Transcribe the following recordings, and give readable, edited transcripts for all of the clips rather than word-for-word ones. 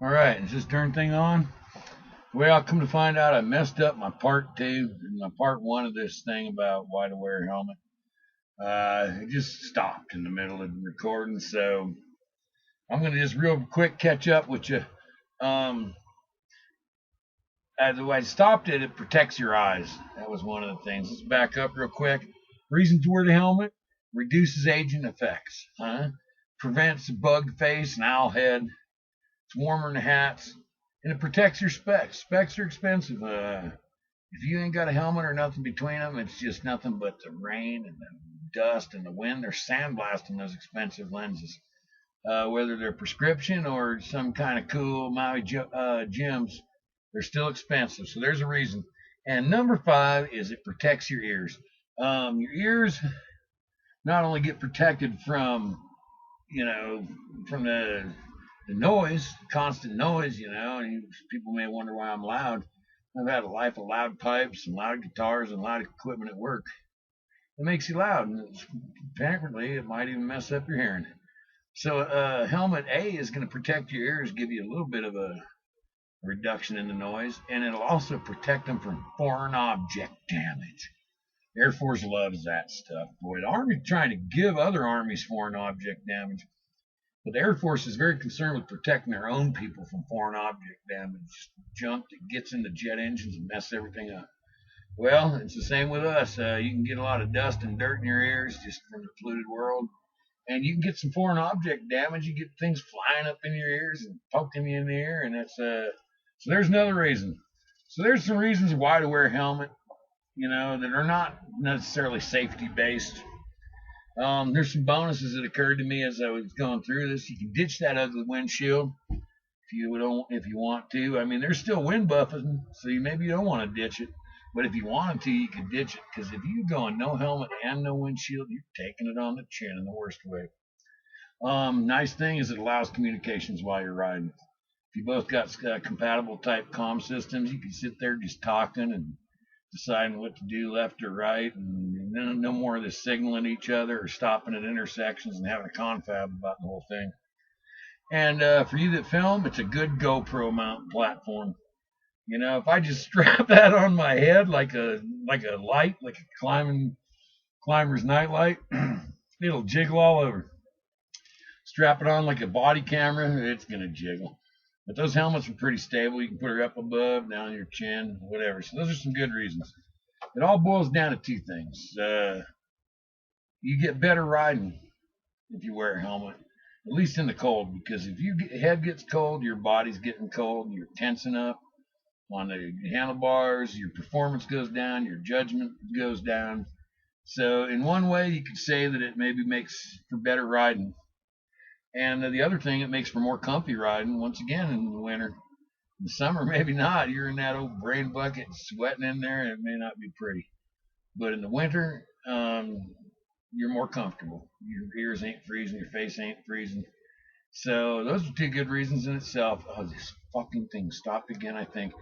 All right, is this darn thing on? Well, I come to find out I messed up my part two, my part one of this thing about why to wear a helmet. It just stopped in the middle of the recording, so I'm gonna just real quick catch up with you. Um, the way I stopped it, it protects your eyes. That was one of the things. Let's back up real quick. Reason to wear the helmet: reduces aging effects. Prevents bug face and owl head. It's warmer than the hats, and it protects your specs. Specs are expensive. If you ain't got a helmet or nothing between them, it's just nothing but the rain and the dust and the wind. They're sandblasting those expensive lenses, whether they're prescription or some kind of cool Maui gems. They're still expensive, so there's a reason. And number five is it protects your ears. Your ears not only get protected from, from the noise, constant noise, and people may wonder why I'm loud. I've had a life of loud pipes and loud guitars and loud equipment at work. It makes you loud, and apparently it might even mess up your hearing. So, helmet A is going to protect your ears, give you a little bit of a reduction in the noise, and it'll also protect them from foreign object damage. The Air Force loves that stuff. Boy, the Army's trying to give other armies foreign object damage. But the Air Force is very concerned with protecting their own people from foreign object damage, junk that gets into jet engines and messes everything up. Well, it's the same with us. You can get a lot of dust and dirt in your ears just from the polluted world. And you can get some foreign object damage. You get things flying up in your ears and poking you in the ear. And that's, so there's another reason. So there's some reasons why to wear a helmet, that are not necessarily safety based. There's some bonuses that occurred to me as I was going through this. You can ditch that ugly windshield if you want to. I mean, there's still wind buffing, so maybe you don't want to ditch it. But if you wanted to, you could ditch it, because if you're going no helmet and no windshield, you're taking it on the chin in the worst way. Nice thing is it allows communications while you're riding. If you both got compatible type comm systems, you can sit there just talking and deciding what to do left or right, and no more of this signaling each other or stopping at intersections and having a confab about the whole thing. And for you that film, it's a good GoPro mount platform. If I just strap that on my head like a light, like a climber's nightlight, it'll jiggle all over. Strap it on like a body camera, it's gonna jiggle. But those helmets are pretty stable. You can put her up above, down your chin, whatever. So those are some good reasons. It all boils down to two things. You get better riding if you wear a helmet, at least in the cold, because if your head gets cold, your body's getting cold, you're tensing up on the handlebars, your performance goes down, your judgment goes down. So in one way, you could say that it maybe makes for better riding. And the other thing, it makes for more comfy riding, once again, in the winter. In the summer, maybe not. You're in that old brain bucket sweating in there, and it may not be pretty. But in the winter, you're more comfortable. Your ears ain't freezing, your face ain't freezing. So those are two good reasons in itself. Oh, this fucking thing stopped again, I think.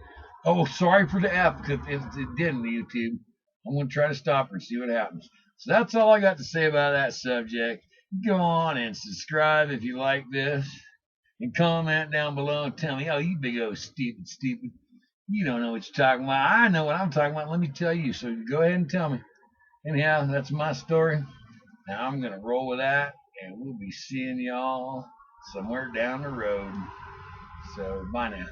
Oh, sorry for the F, because it didn't, YouTube. I'm going to try to stop her and see what happens. So that's all I got to say about that subject. Go on and subscribe if you like this. And comment down below and tell me, oh, you big old stupid. You don't know what you're talking about. I know what I'm talking about. Let me tell you. So go ahead and tell me. Anyhow, that's my story. Now I'm going to roll with that, and we'll be seeing y'all somewhere down the road. So bye now.